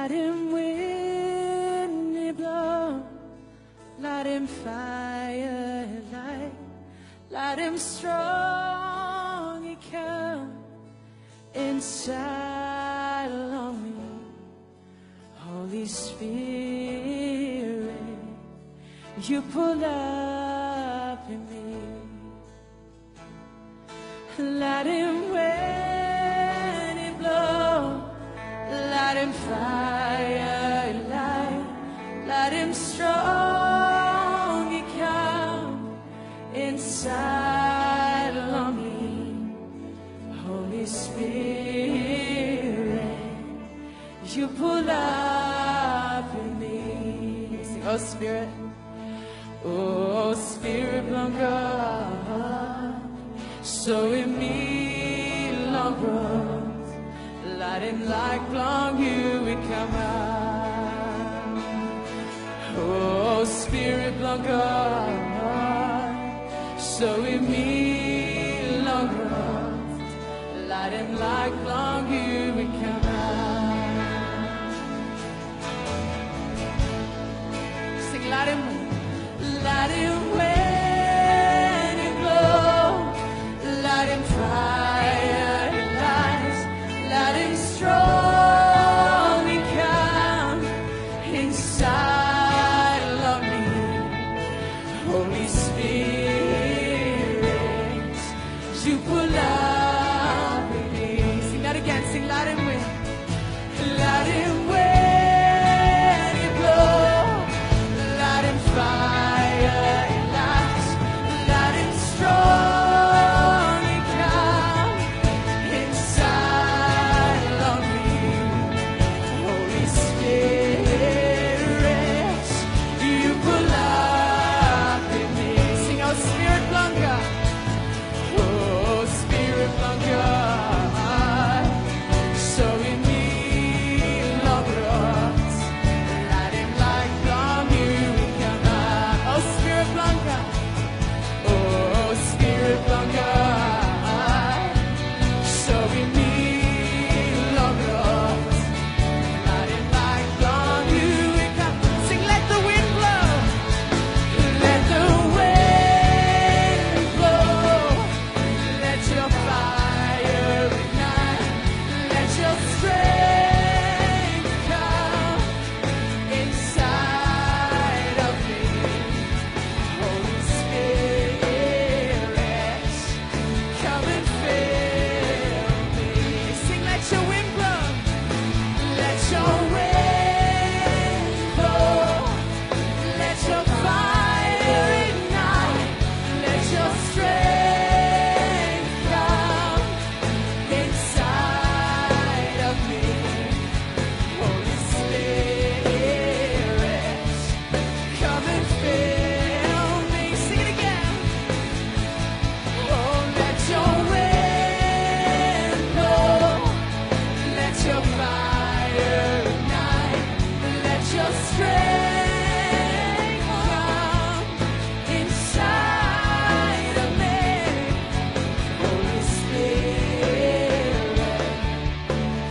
Let him wind blow, let him fire light, let him strong he come inside of me. Holy Spirit, you pull up in me. Let him wind it blow, let him fire light, let him strong he come inside of me. Holy Spirit, you pull up in me. Sing, oh Spirit, oh Spirit, blow God, so in me long runs, let him like long you will come out. Oh Spirit, blow God, so in me long runs, let him like long you will come out. Sing, let him when it blow, let him fire lights, let him strong he come inside of me. Holy Spirit, you pull up in me. Sing that again, sing, let him win. Let him when it blow, let him fire lights, let him strong he come inside of me. Holy Spirit, you pull up in me. Sing, oh Spirit, blow God, oh Spirit, blow God, so in me long runs, let him like long you will come out. Oh Spirit, blow God, oh Spirit, blow God, so in me long runs, let him like long you will come. Sing, let the wind blow, let the wind blow, let your fire ignite, let your strength come inside of me. Holy Spirit, come and fill me. Sing, let your wind blow, let your wind blow, let your fire ignite, let your strength come inside of me. Holy Spirit, come and fill me. Sing it again. Oh, let your wind blow, let your fire ignite, let your strength come inside of me. Holy Spirit,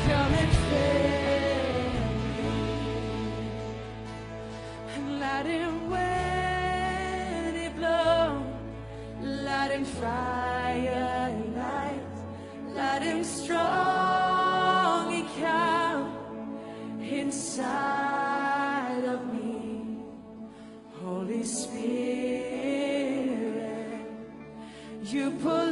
come and fill me. And let him when it blow, let him fire light, let him strong he come inside of me. Holy Spirit, you pull